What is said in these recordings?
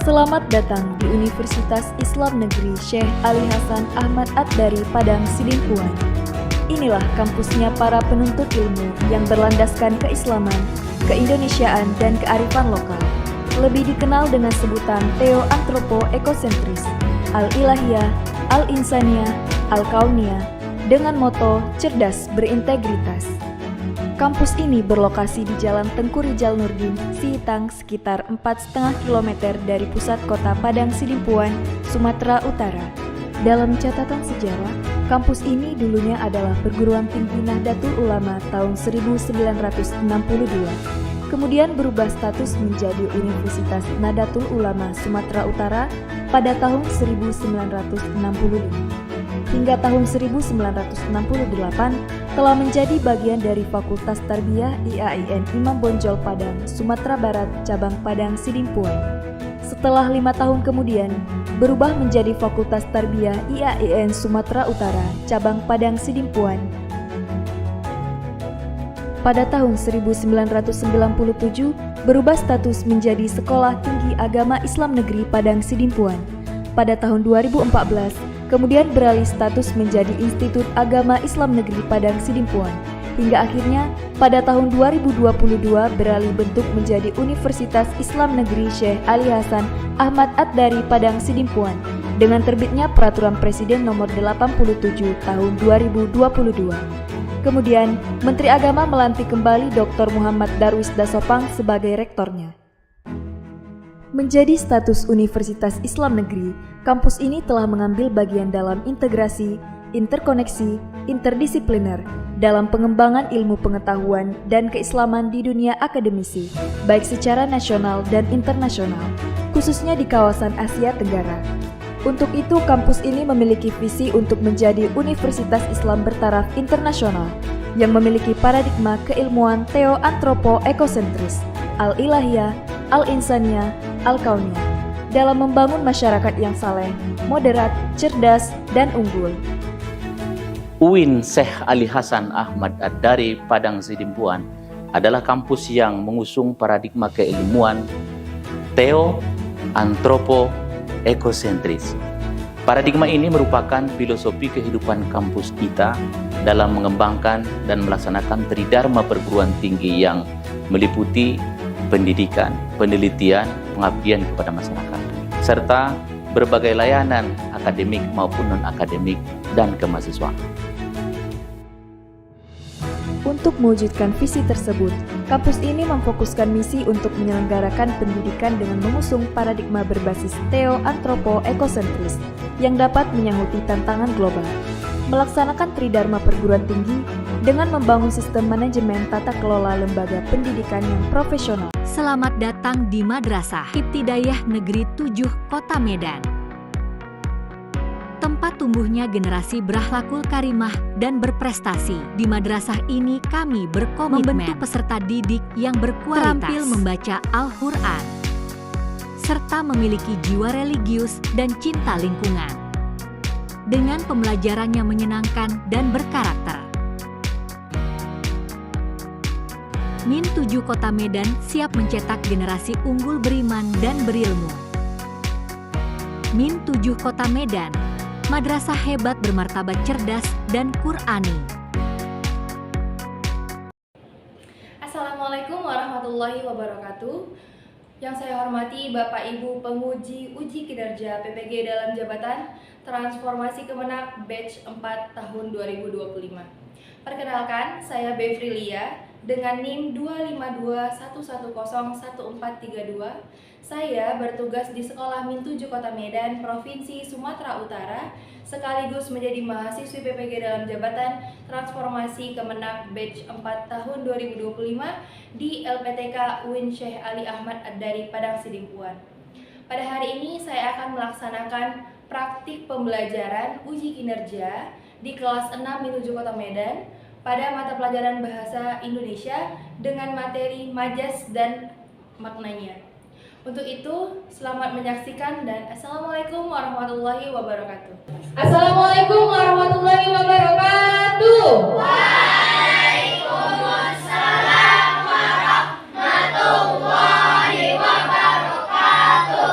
Selamat datang di Universitas Islam Negeri Syekh Ali Hasan Ahmad Ad-Dari Padang Sidimpuan. Inilah kampusnya para penuntut ilmu yang berlandaskan keislaman, keindonesiaan, dan kearifan lokal. Lebih dikenal dengan sebutan Theo-Antropo-Ekosentris, Al-Ilahiyah, Al-Insaniyah, Al-Kauniyah, dengan moto cerdas berintegritas. Kampus ini berlokasi di Jalan Tengku Rijal Nurdin, Sihitang, sekitar 4,5 km dari pusat kota Padang Sidimpuan, Sumatera Utara. Dalam catatan sejarah, kampus ini dulunya adalah perguruan tinggi Nahdlatul Ulama tahun 1962, kemudian berubah status menjadi Universitas Nahdlatul Ulama Sumatera Utara pada tahun 1965. Hingga tahun 1968 telah menjadi bagian dari Fakultas Tarbiyah IAIN Imam Bonjol Padang, Sumatera Barat, cabang Padang Sidimpuan. Setelah 5 tahun kemudian, berubah menjadi Fakultas Tarbiyah IAIN Sumatera Utara, cabang Padang Sidimpuan. Pada tahun 1997, berubah status menjadi Sekolah Tinggi Agama Islam Negeri Padang Sidimpuan. Pada tahun 2014, kemudian beralih status menjadi Institut Agama Islam Negeri Padang Sidimpuan, hingga akhirnya pada tahun 2022 beralih bentuk menjadi Universitas Islam Negeri Syekh Ali Hasan Ahmad Ad-Dari Padang Sidimpuan dengan terbitnya Peraturan Presiden Nomor 87 Tahun 2022. Kemudian, Menteri Agama melantik kembali Dr. Muhammad Darwis Dasopang sebagai rektornya. Menjadi status Universitas Islam Negeri, kampus ini telah mengambil bagian dalam integrasi, interkoneksi, interdisipliner dalam pengembangan ilmu pengetahuan dan keislaman di dunia akademisi, baik secara nasional dan internasional, khususnya di kawasan Asia Tenggara. Untuk itu, kampus ini memiliki visi untuk menjadi Universitas Islam bertaraf internasional yang memiliki paradigma keilmuan Theo-Antropo-Ekosentris, Al-Ilahiyah, Al-Insaniyah, Al-Kauniyah dalam membangun masyarakat yang saleh, moderat, cerdas, dan unggul. UIN Syekh Ali Hasan Ahmad Ad-Dari Padang Sidimpuan adalah kampus yang mengusung paradigma keilmuan Theo-Antropo-Ekosentris. Paradigma ini merupakan filosofi kehidupan kampus kita dalam mengembangkan dan melaksanakan tridharma perguruan tinggi yang meliputi pendidikan, penelitian, pengabdian kepada masyarakat, serta berbagai layanan akademik maupun non-akademik dan kemahasiswaan. Untuk mewujudkan visi tersebut, kampus ini memfokuskan misi untuk menyelenggarakan pendidikan dengan mengusung paradigma berbasis Theo-Antropo-Ekosentris yang dapat menyahuti tantangan global, melaksanakan tridharma perguruan tinggi dengan membangun sistem manajemen tata kelola lembaga pendidikan yang profesional. Selamat datang di Madrasah Ibtidaiyah Negeri 7 Kota Medan. Tempat tumbuhnya generasi berakhlakul karimah dan berprestasi. Di madrasah ini kami berkomitmen membentuk peserta didik yang berkualitas, terampil membaca Al-Quran, serta memiliki jiwa religius dan cinta lingkungan. Dengan pembelajaran yang menyenangkan dan berkarakter. Min 7 Kota Medan siap mencetak generasi unggul beriman dan berilmu. Min 7 Kota Medan, madrasah hebat bermartabat cerdas dan Qur'ani. Assalamualaikum warahmatullahi wabarakatuh. Yang saya hormati Bapak Ibu penguji uji kinerja PPG dalam jabatan Transformasi Kemenak Batch 4 tahun 2025. Perkenalkan, saya Bevri Lia dengan NIM 25211011432. Saya bertugas di Sekolah Min 7 Kota Medan, Provinsi Sumatera Utara, sekaligus menjadi mahasiswi PPG dalam jabatan Transformasi Kemenak Batch 4 tahun 2025 di LPTK UIN Syekh Ali Ahmad Ad-Dari Padang Sidimpuan. Pada hari ini saya akan melaksanakan praktik pembelajaran uji kinerja di kelas 6 Min 7 Kota Medan pada mata pelajaran Bahasa Indonesia dengan materi majas dan maknanya. Untuk itu, selamat menyaksikan dan Assalamualaikum warahmatullahi wabarakatuh. Assalamualaikum warahmatullahi wabarakatuh. Waalaikumsalam warahmatullahi wabarakatuh.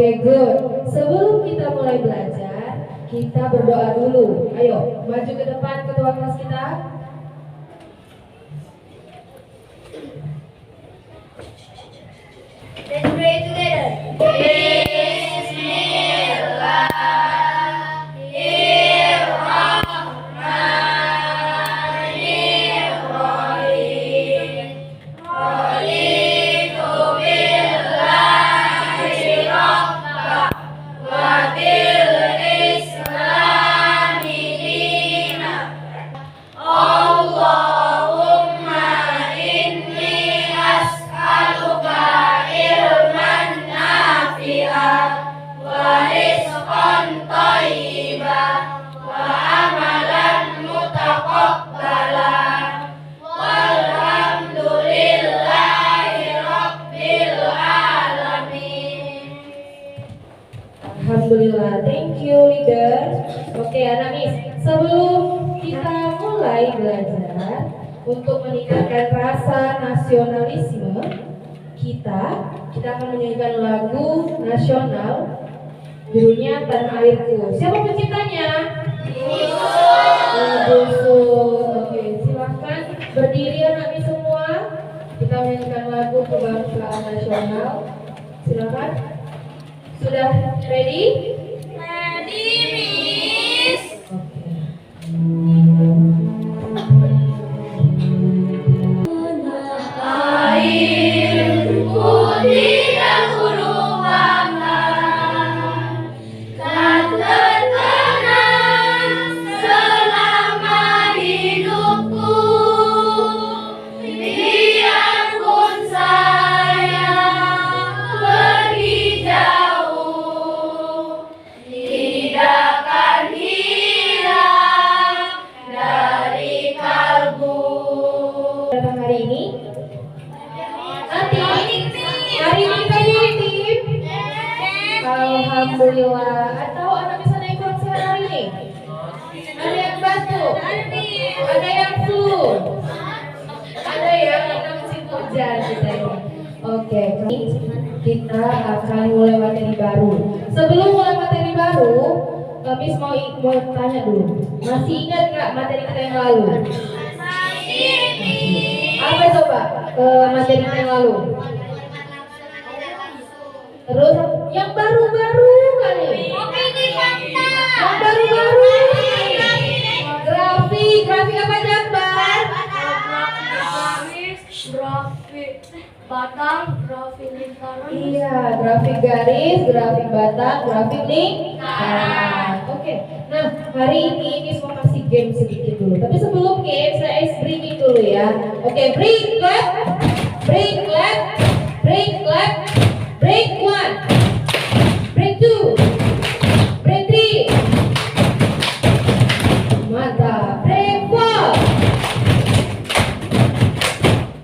Oke, good. Sebelum kita mulai belajar, kita berdoa dulu. Ayo, maju ke depan ketua kelas kita. Let's pray together. Alhamdulillah, thank you leader. Oke anak Miss, sebelum kita mulai belajar untuk meningkatkan rasa nasionalisme kita akan menyanyikan lagu nasional judulnya Tanah Airku. Siapa penciptanya? Gusun. Oke, silahkan berdiri anak Miss semua. Kita menyanyikan lagu kebangsaan nasional. Silakan. Sudah ready? Ready, Miss. Airku tidak lupakan, kan terkenang selama hidupku. Biarpun saya pergi jauh, tidak akan hilang dari kalbu. Datang hari ini? Nanti? Hari ini tadi tim? Alhamdulillah. Atau anak bisa naik kurang sehat hari ini? Ada yang batuk? Ada yang flu? Ada yang musim hujan kita ini. Oke, kita akan mulai materi baru. Sebelum mulai materi baru, Miss mau tanya dulu. Masih ingat nggak materi kita yang lalu? Apa coba materi kita yang lalu? Terus yang baru-baru kali? Yang baru-baru? Grafik apa Jakbar? Grafik batang, grafik lingkaran. Iya, grafik garis, grafik batang, grafik lingkaran. Oke, nah hari ini Miss mau kasih game sedikit dulu. Tapi sebelum game, saya ice breaking dulu ya. Oke, break clap, break clap, break clap, break one, break two, break three. Mantap, break four,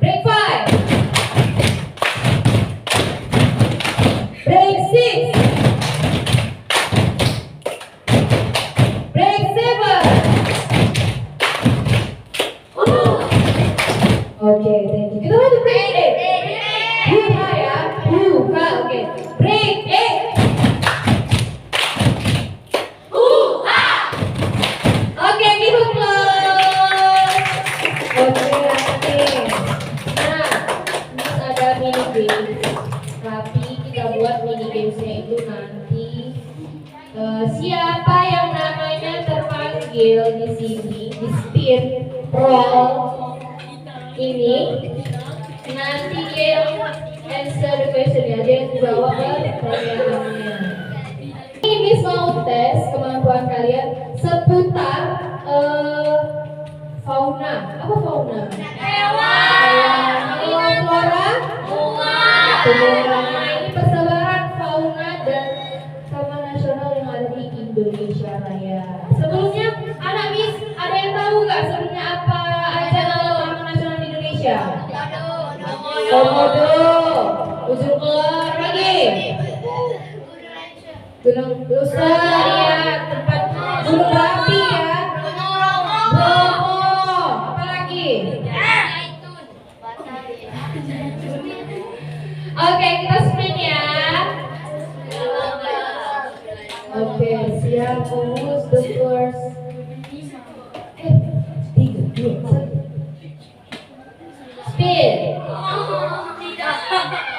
break five, break six, break seven. Oke, thank you. Kita lanjut break eight. Buka ya, buka. Oke, break eight. Oke, give applause. Oke, nanti. Nah, ini ada mini game. Tapi kita buat mini gamesnya itu nanti siapa yang namanya terpanggil di sini di spin roll ini nanti dia yang answer the question ya, dia yang jawab pertanyaannya. Ini Miss mau tes kemampuan kalian seputar fauna. Apa fauna? Hewan, flora, tumbuhan. Ini persebaran fauna dan taman nasional yang ada di Indonesia Raya. Sebelumnya, anak Miss, ada yang tahu nggak sebenarnya apa aja nama taman nasional di Indonesia? Komodo, ujung keluar lagi. Gunung Nusa, ya, tempat gunung berapi ya. Bromo, apa lagi? Oke, kita spin ya. Oke, siap. Who's the first? Tiga, dua, satu. Spin. Oh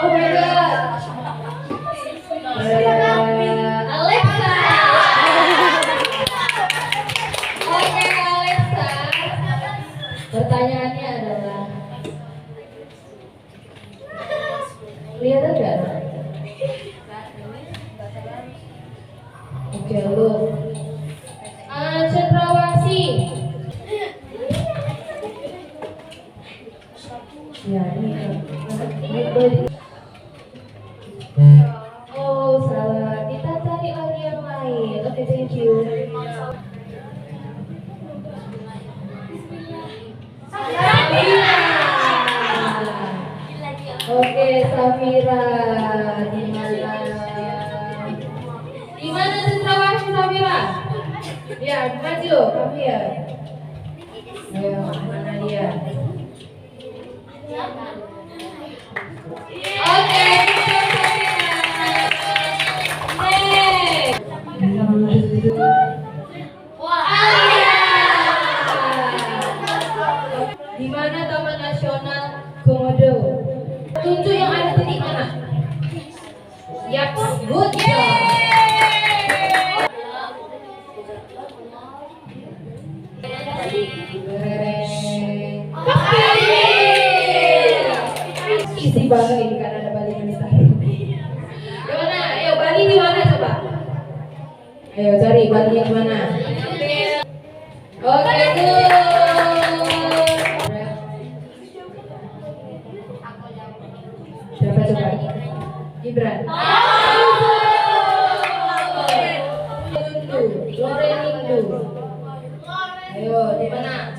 my god. Alexa. Oke, Alexa. Pertanyaannya adalah, lihat enggak? Oke, lu. Cendrawasih. Ya, ini. Oh, salah. Kita cari lagi yang lain. Oke, thank you. Safira. Oke, Safira. Di mana cendrawasih Safira? Ya, maju, kamu ya. Ayo, mana dia? Oke, di mana Taman Nasional Komodo? Tunjuk yang ada titik mana? Yap, good job. Isi banget ini karena ada Bali yang besar. Gimana? Ayo Bali di mana coba? Ayo cari Bali yang mana? Oke, good. Siapa coba? Gibran. Lorelindu. Ayo, di mana?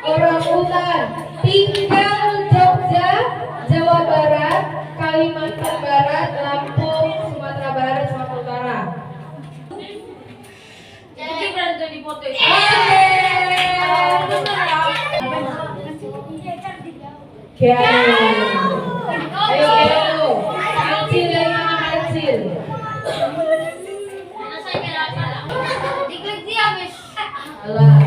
Orang hutan tinggal Jogja, Jawa Barat, Kalimantan Barat, Lampung, Sumatera Barat, Sumatera Utara. Jadi berarti di foto. Ayo, kecil dari mana kecil? Diklik dia, Miss. Alah.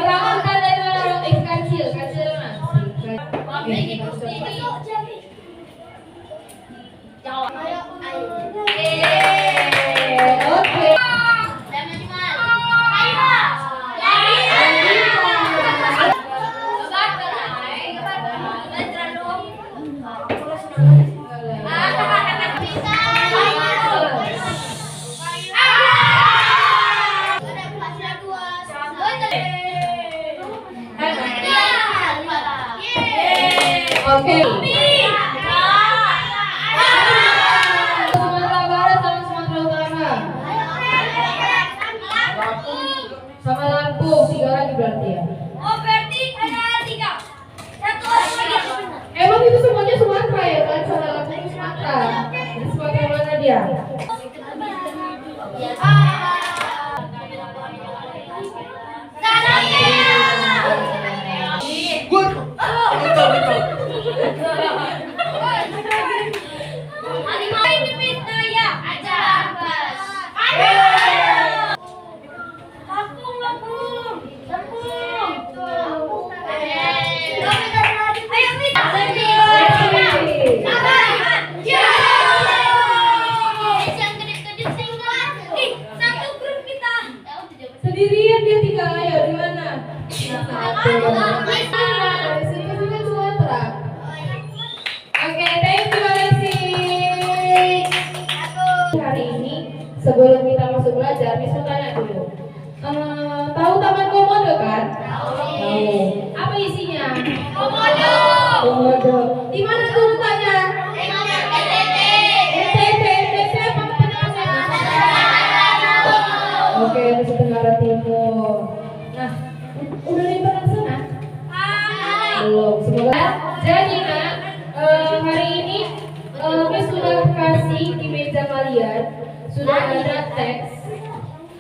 Orang hutan dari mana orang kecil, kecil mana? Oke. Oke. Sumatera Barat sama Sumatera Utara. Sama Lampung, 3 lagi berarti ya. Oh, berarti ada 3. Satu lagi. Emang itu semuanya Sumatera ya kan? Sama Lampung itu Sumatera. Di Sumatera mana dia? Sendirian dia tinggal, ayo di mana? Nah, dari sini ke sini Sumatera. Oke, thank you Alexi. Hari ini sebelum kita masuk belajar, Miss mau tanya dulu. Tahu Taman Komodo kan? Tahu. Apa isinya? Komodo. Di mana tuh letaknya? NTT apa kepanjangannya? Oke, Nusa Tenggara Timur. Nah, udah lipat ke sana? Belum. Semoga. Jadi nak, hari ini Miss sudah kasih di meja kalian sudah ada teks.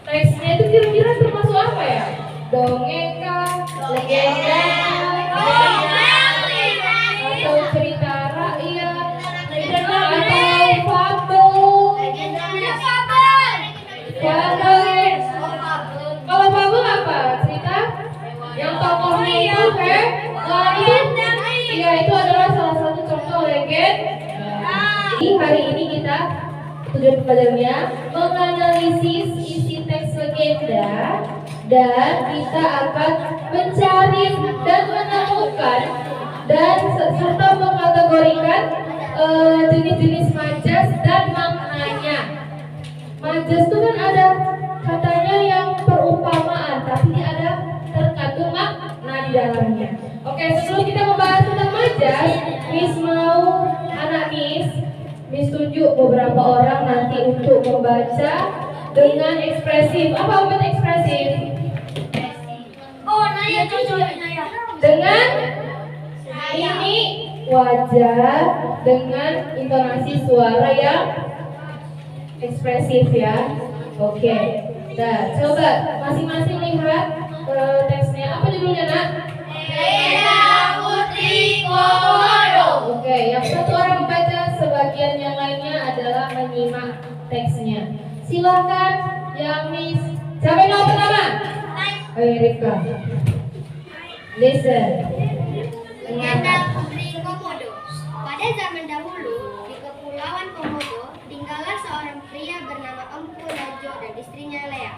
Teksnya itu kira-kira termasuk apa ya? Dongeng kah? Legenda? Atau cerita rakyat? Atau fabel? Fabel. Kalau fabel apa? Cerita? Yang tokohnya itu iya, itu adalah salah satu contoh legenda. Jadi hari ini kita tujuan pelajarannya menganalisis isi teks legenda dan kita akan mencari dan menemukan dan serta mengkategorikan jenis-jenis majas dan maknanya. Majas itu kan ada katanya yang perumpamaan, tapi ada terkandung makna di dalamnya. Oke, sebelum kita membahas tentang majas, Miss mau anak Miss tunjuk beberapa orang nanti untuk membaca dengan ekspresif. Apa obat ekspresif? Dengan ini wajah dengan intonasi suara yang ekspresif ya. Oke. Nah, coba masing-masing lihat teksnya. Apa judulnya, Nak? Putri Komodo. Oke, yang satu orang membaca, sebagian yang lainnya adalah menyimak teksnya. Silakan yang Miss. Siapa yang mau pertama? Ayo Rifka. Listen. Legenda Putri Komodo. Pada zaman dahulu, di Kepulauan Komodo, tinggallah seorang pria bernama Empu Najo dan istrinya Lea.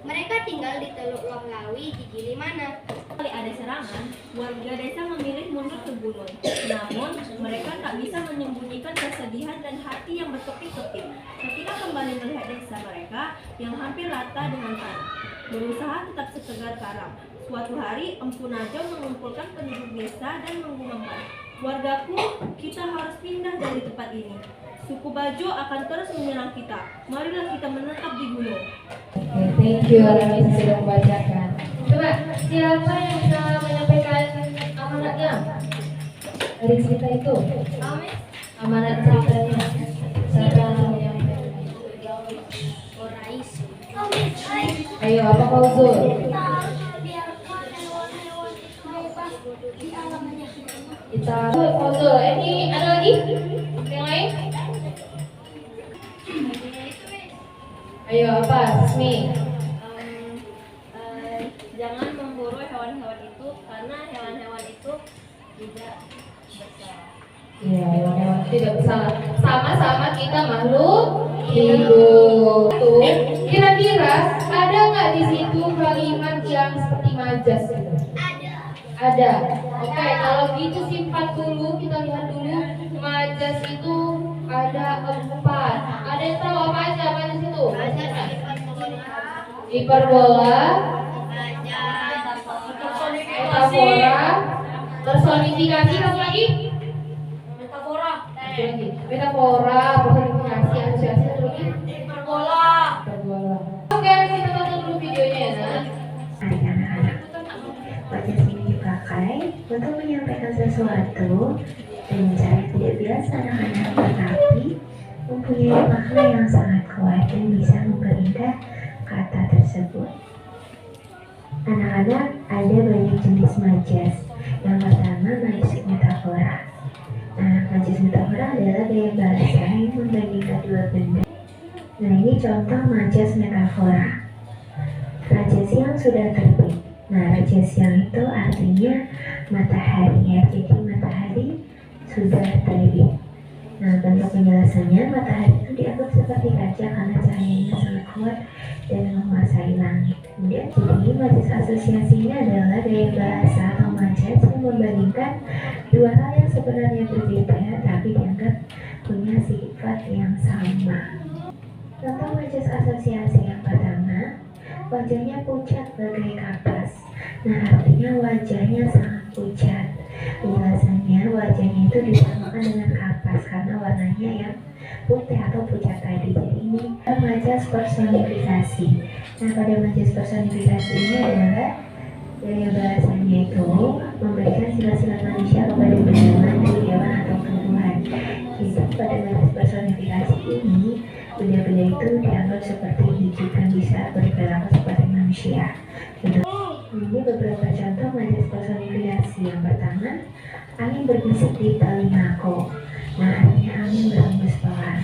Mereka tinggal di Teluk Lohlawi di Gilimana. Kali ada serangan, warga desa memilih mundur ke gunung. Namun, mereka tak bisa menyembunyikan kesedihan dan hati yang berkepit-kepit ketika kembali melihat desa mereka yang hampir rata dengan tanah. Berusaha tetap setegar karang. Suatu hari, Empu Najo mengumpulkan penduduk desa dan mengumumkan, "Wargaku, kita harus pindah dari tempat ini. Suku Bajo akan terus menyerang kita. Marilah kita menetap di gunung." Oke, thank you Miss sudah membacakan. Coba, siapa yang bisa menyampaikan amanatnya dari cerita itu? Amanat ceritanya. Siapa yang menyampaikan? Ayo, apa Fauzul? Kita Fauzul. Ini ada lagi? Yang lain? Ayo, apa? Sismi. Jangan memburu hewan-hewan itu karena hewan-hewan itu tidak bersalah. Iya, hewan-hewan tidak bersalah. Sama-sama kita makhluk hidup. Tuh, kira-kira ada nggak di situ kalimat yang seperti majas gitu? Ada. Oke, kalau gitu simpan dulu, kita lihat dulu. Majas itu ada 4. Ada yang tahu apa aja majas itu? Hiperbola, metafora, personifikasi, apa lagi? Metafora, personifikasi, asosiasi, satu lagi? Hiperbola. Oke, kita tonton dulu videonya ya, Nak. Majas ini dipakai untuk menyampaikan sesuatu dengan cara tidak biasa anak-anak, tetapi mempunyai makna yang sangat kuat dan bisa memperindah kata tersebut. Anak-anak, ada banyak jenis majas. Yang pertama, majas metafora. Nah, majas metafora adalah gaya bahasa yang membandingkan dua benda. Nah, ini contoh majas metafora. Raja siang sudah terbit. Nah, raja siang itu artinya matahari ya. Jadi matahari sudah terbit. Nah, bentuk penjelasannya, matahari itu dianggap seperti raja karena cahayanya sangat kuat dan menguasai langit. Kemudian jadi majas asosiasinya adalah gaya bahasa atau majas yang membandingkan dua hal yang sebenarnya berbeda tapi dianggap punya sifat yang sama. Contoh majas asosiasi yang pertama, wajahnya pucat bagai kapas. Nah, artinya wajahnya sangat pucat. Penjelasannya, wajahnya itu disamakan dengan kapas karena warnanya yang putih atau pucat tadi. Jadi ini majas personifikasi. Nah, pada majas personifikasi ini adalah gaya bahasanya itu memberikan sila-sila manusia kepada benda dari hewan atau tumbuhan. Jadi pada majas personifikasi ini, benda-benda itu dianggap seperti hidup dan bisa berperilaku seperti manusia. Ini beberapa contoh majas personifikasi. Yang pertama, angin berbisik di telingaku. Nah, artinya angin berhembus pelan.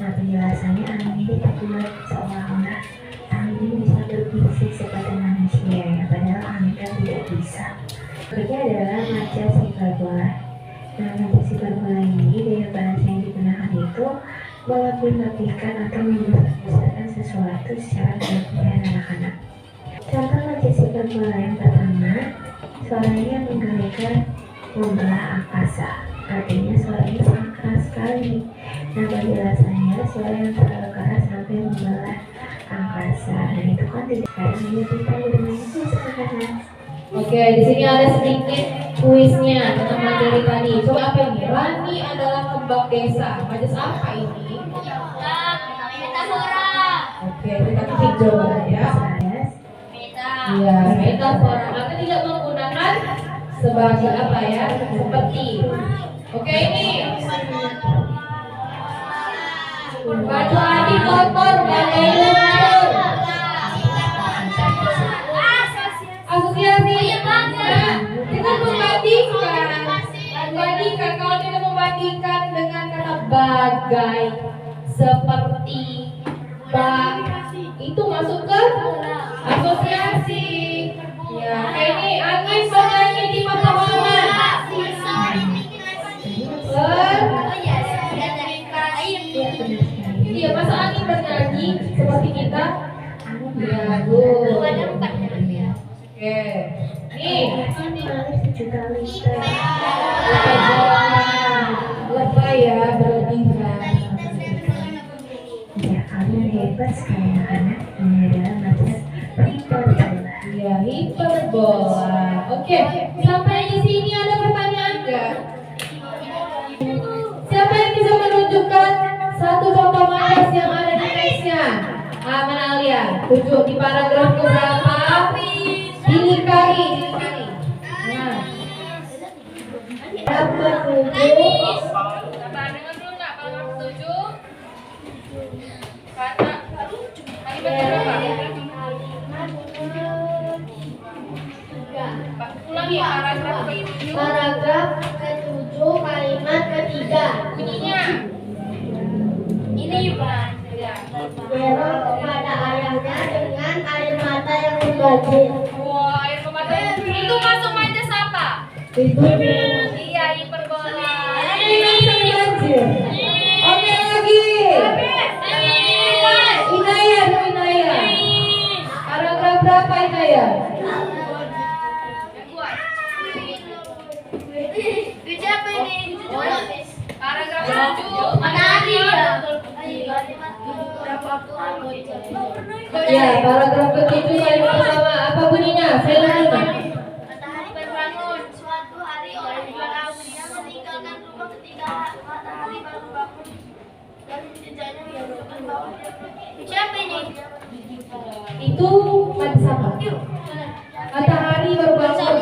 Nah, penjelasannya angin ini terbuat seolah-olah angin ini bisa berbisik seperti manusia ya, padahal angin kan tidak bisa. Berikutnya adalah majas hiperbola. Nah, majas hiperbola ini gaya bahasa yang digunakan itu melebih-lebihkan atau membesar-besarkan sesuatu secara berlebihan anak-anak. Contoh majas hiperbola yang pertama, suaranya menggelegar membelah angkasa. Artinya suaranya sangat keras sekali. Nah, penjelasannya suara yang terlalu keras sampai membelah angkasa. Dan itu kan tidak kadang hanya kita bermain kuis anak-anak. Oke, di sini ada sedikit kuisnya tentang materi tadi. Coba apa ini? Rani adalah kembang desa. Majas apa ini? Metafora. Oke, kita klik jawabannya ya. Iya, metafora. Maka tidak menggunakan sebagai apa ya? Seperti. Oke, ini. Baju adik kotor, bagai lumpur. Asosiasi. Nah, kita membandingkan. Kalau kita membandingkan dengan kata bagai, seperti, itu masuk ke asosiasi. Ya, kayak ini angin bernyanyi di pepohonan. Iya, masa angin bernyanyi seperti kita? Ya, Oke. Nih. Lebay ya, berlebihan. Ya, kalian hebat sekali anak-anak. Ini adalah majas hiperbola. Ya, hiperbola. Oke, sampai di sini ada pertanyaan nggak? Siapa yang bisa menunjukkan satu contoh majas yang ada di teksnya? Mana Alia? Tunjuk di paragraf keberapa? Dilingkari. Nah. Paragraf 7. Dengar dulu nggak paragraf 7? Kata kalimat berapa? Ulangi paragraf ke-7. Paragraf ke-7 kalimat ketiga. Bunyinya. Ini Pak. Bero kepada ayahnya dengan air mata yang membajir. Wah, air mata itu masuk majas apa? Iya, hiperbola. Oke, lagi. Inaya. Paragraf berapa Inaya? Siapa ini? Paragraf 7. Matahari ya. Ya, paragraf ke-7 kalimat pertama. Apa bunyinya? Saya ulangi. Matahari berbangun. Suatu hari orang dia meninggalkan rumah ketika matahari baru bangun. Dan jejaknya menunjukkan bahwa dia pergi. Siapa ini? Itu majas apa? Matahari baru bangun.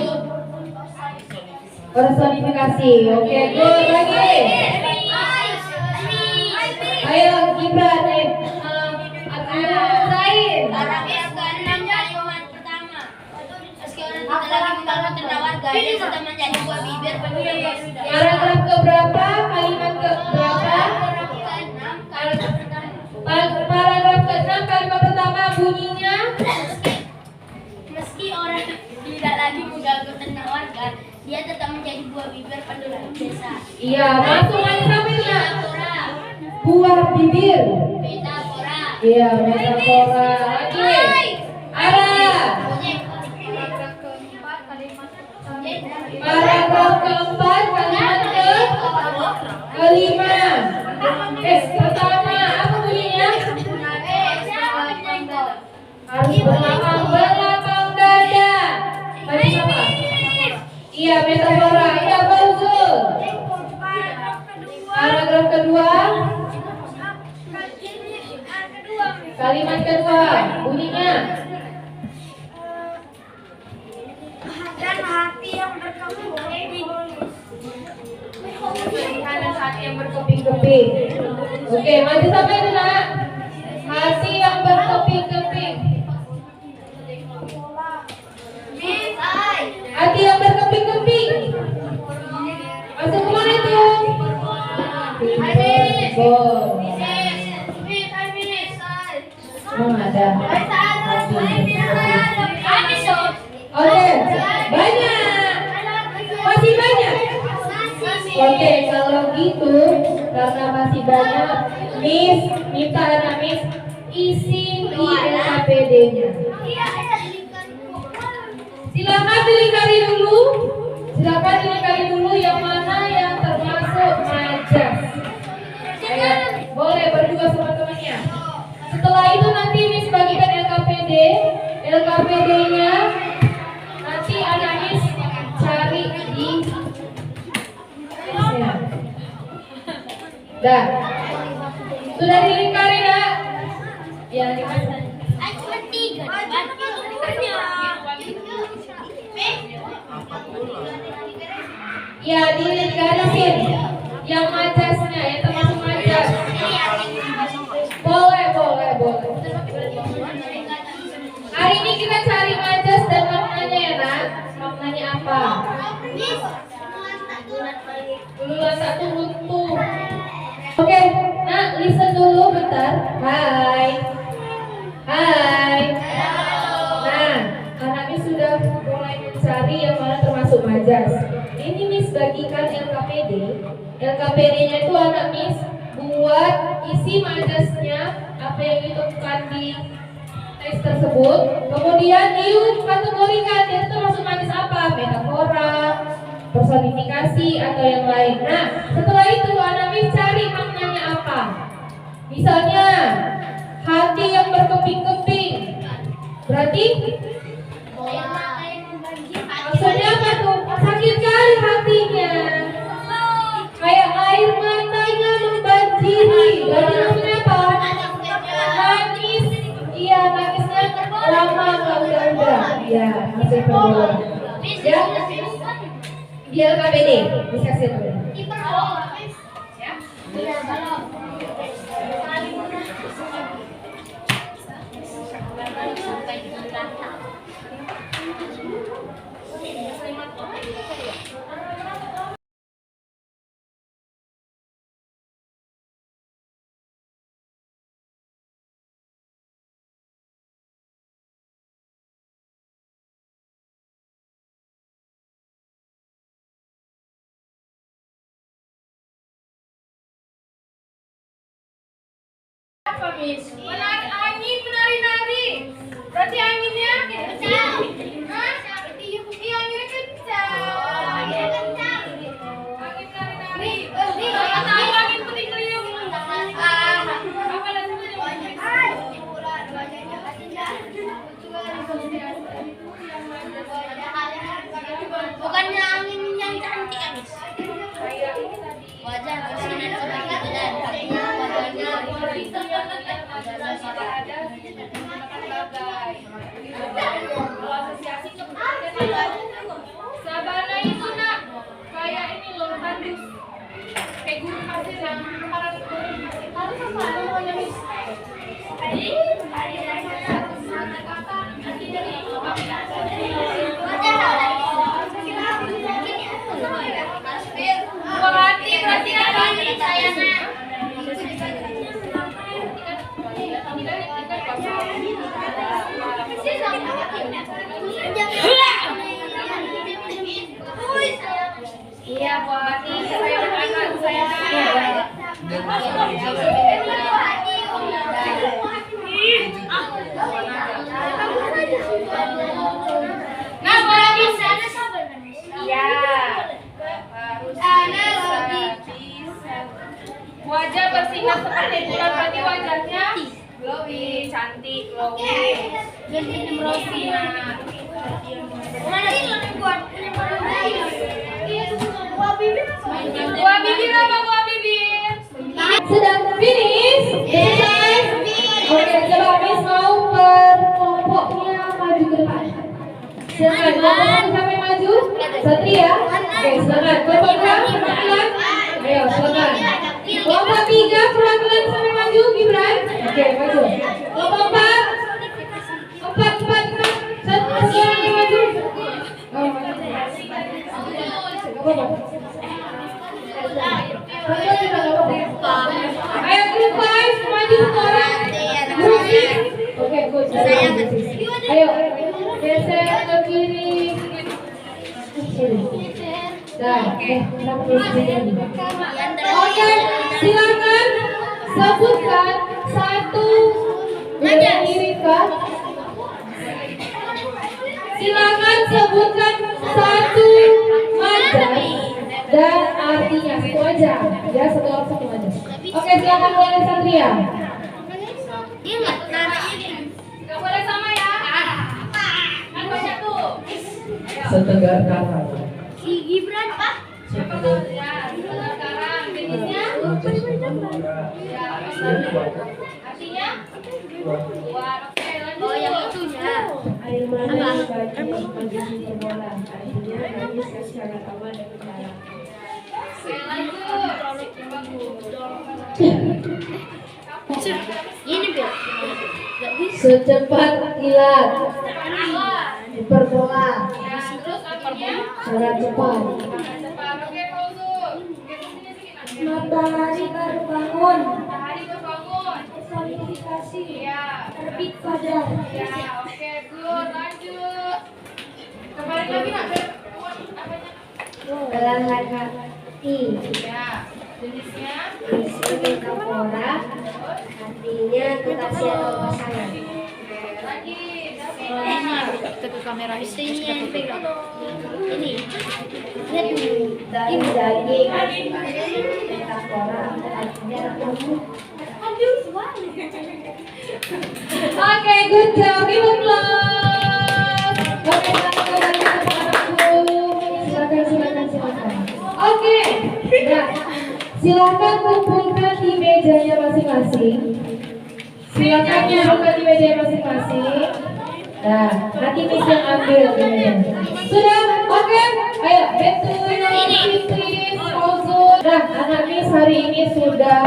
Personifikasi. Oke, good. Lagi. Ayo, Gibran. Zain. Paragraf ke-6 kalimat pertama. Meski orang tidak lagi membangun tenda warga, dia sudah menjadi buah bibir penulis. Paragraf keberapa? Kalimat keberapa? Paragraf ke-6 kalimat pertama bunyinya. Meski orang tidak lagi mengganggu tenda warga, dia tetap menjadi buah bibir penduduk desa. Iya, langsung aja sampai ya. Metafora. Buah bibir. Metafora. Iya, metafora. Lagi. Ara. Paragraf keempat, kalimat kelima. Pertama, apa bunyinya? Harus belakang dada. Mari sama. Iya, metafora. Iya, betul. Paragraf kedua. Kalimat kedua, bunyinya. Dan hati yang berkeping-keping. Dan hati yang berkeping-keping. Oke, maju sampai itu nak. Hati yang berkeping-keping. Hati yang berkeping-keping. Masuk kemana itu? Bol. Ada. Oke, banyak. Masih banyak. Oke, kalau gitu karena masih banyak, Miss minta anak Miss isi di LKPD-nya. Silakan dilingkari dulu. Silakan dilingkari dulu yang mana yang termasuk majas. Ayo, boleh berdua sama temannya. Setelah itu nanti Miss bagikan LKPD. LKPD-nya nanti anak Miss cari di ya. Dah. Sudah dilingkari nak? Ya, lingkari. Ya, digarisin yang majasnya, yang termasuk majas. Boleh. Hari ini kita cari majas dan maknanya ya nak. Maknanya apa? Urutan satu utuh. Oke, nak listen dulu bentar. Hai. Nah, anak Miss sudah mulai mencari yang mana termasuk majas. Ini Miss bagikan LKPD. LKPD-nya itu anak Miss buat isi majasnya apa yang ditemukan di teks tersebut. Kemudian kategorikan dia termasuk majas apa? Metafora, personifikasi atau yang lain. Nah, setelah itu anak Miss cari maknanya apa. Misalnya hati yang berkeping-keping. Berarti maksudnya apa tuh? Sakit kali hatinya. Kayak air matanya membanjiri. Berarti maksudnya apa? Nangis. Iya, nangisnya lama nggak udah. Iya, masih perlu. Ya, di LKPD bisa kasih tahu. Ya. Apa Miss? Angin menari-nari. Berarti anginnya kencang. Hah? Iya, anginnya kencang. Angin menari-nari. Tahu angin puting-beliung. Apa Bukannya angin yang cantik ya, Miss? Wajah kesini Sabana itu nak kayak ini loh tandus kayak gurun pasir yang kemarin harus apa namanya Miss? berarti apa ini sayangnya? Iya, buat ini saya akan saya. Nah, kalau bisa ya harus bisa. Wajah bersinar seperti bulan, berarti wajahnya glowing, cantik, glowing. Bersinar. Buah bibir apa buah bibir? Sudah finish? Yes. Oke, coba Miss mau per kelompoknya maju ke depan. Silakan, kelompok sampai maju. Satria. Oke, silakan. Kelompok 2 pelan-pelan. Ayo, silakan. Kelompok 3 pelan-pelan sampai maju, Gibran. Oke, maju. Kelompok 4. 4. Satria maju. Oh, maju. Ayo grup 5 maju ke orang. Grup 6. Oke, good. Ayo geser ke kiri. Oke, silakan sebutkan satu kiri kan? Silakan sebutkan satu majas dan artinya satu aja, ya satu orang satu aja. Oke, silakan mulai Satria. Gak boleh sama ya. Kan banyak tuh. Setegar kata. Si Gibran Pak. Ya, sekarang jenisnya. Ya, artinya buat. Oke, lanjut. Oh, yang itunya. Air mata bagi permohonan, artinya habis secara aman dan benar. Oke, lanjut. Ini Bil. Secepat kilat, hiperbola, Ya, terus artinya sangat cepat. cepat. Oke, Fauzul. Matahari baru bangun, Matahari berbangun. personifikasi, Ya. terbit fajar. Ya, oke, good. Lanjut. Kembali lagi nak. Apanya? Belahan hati, Ya. Jenisnya. metafora, artinya kekasih atau pasangan. Oke, lagi. Kita ke kamera ini yang pegang. Ini. Lihat dulu. Dari daging, metafora, artinya Oke, good job. Give applause. Oke, kembali ke tempatku. Silakan. Oke, nah, silakan kumpulkan di mejanya masing-masing. Silakan kumpulkan di meja masing-masing. Nah, nanti Miss yang ambil di meja. Sudah, oke. Ayo, betul. Titis, Fauzul. Nah, anak Miss hari ini sudah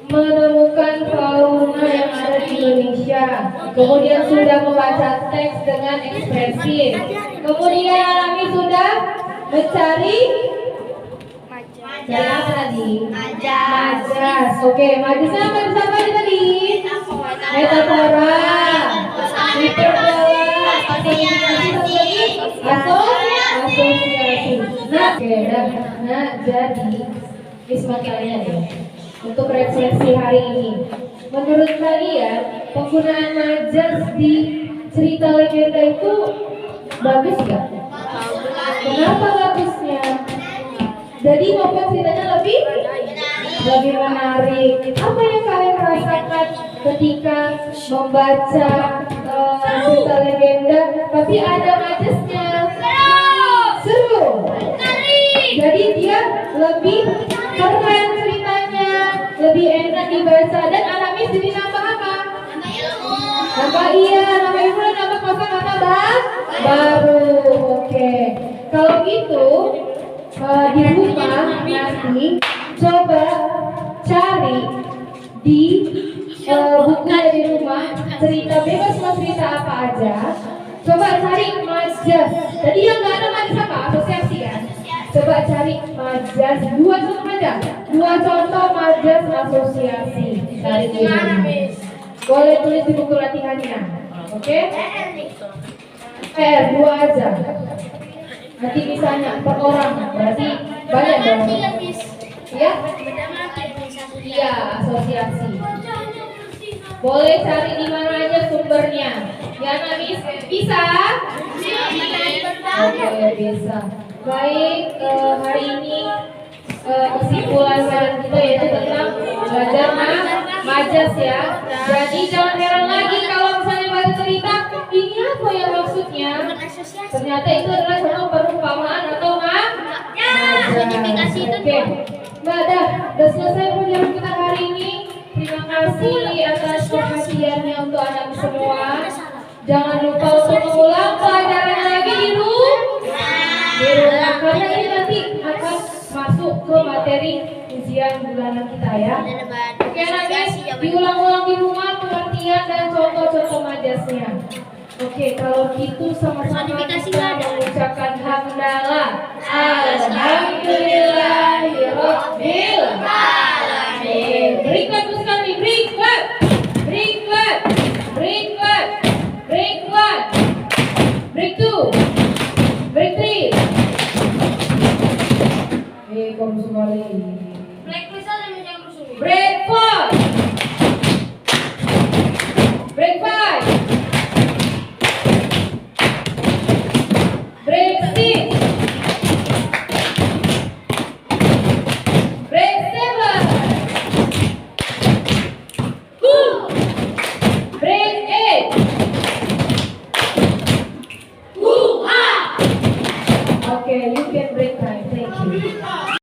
menemukan fauna yang ada di Indonesia, kemudian sudah membaca teks dengan ekspresif, kemudian Alami sudah mencari apa tadi? Majas. Oke, majasnya apa tadi? Metafora, hiperbola, asosiasi. Nah, oke, nah jadi Miss makanya deh. Untuk refleksi hari ini, menurut kalian penggunaan majas di cerita legenda itu bagus nggak? Kenapa bagusnya? Jadi membuat ceritanya lebih menarik. Apa yang kalian rasakan ketika membaca cerita legenda, tapi ada majasnya? Seru. Jadi dia lebih keren ceritanya, lebih enak dibaca, dan Alami jadi nambah apa? Nambah ilmu, nambah kosakata baru. Oke, kalau gitu di rumah nanti coba cari di buku di rumah, cerita bebas mau cerita apa aja. Coba cari majas. Tadi yang nggak ada majas apa? Asosiasi kan? Coba cari majas, dua contoh majas asosiasi dari rumah. Boleh tulis di buku latihannya, oke? Dua aja. Nanti misalnya per orang, berarti banyak dong. Ya? Iya, asosiasi. Boleh cari di mana aja sumbernya. Ya, Namis, bisa? Oke, bisa. Baik, hari ini kesimpulan pelajaran kita yaitu tentang belajar majas ya. Jadi jangan heran lagi kalau misalnya baca cerita, ini apa ya maksudnya? Ternyata itu adalah contoh perumpamaan atau majas. Oke, Mbak, udah selesai pelajaran kita hari ini. Terima kasih atas perhatiannya untuk anak semua. Jangan lupa untuk mengulang pelajaran lagi di rumah, karena ini nanti akan masuk ke materi ujian bulanan kita ya. Oke, nanti diulang-ulang di rumah pengertian dan contoh-contoh majasnya. Oke, kalau gitu sama-sama kita mengucapkan hamdalah. Alhamdulillahirobbil alamin. Berikan sekali, berikan.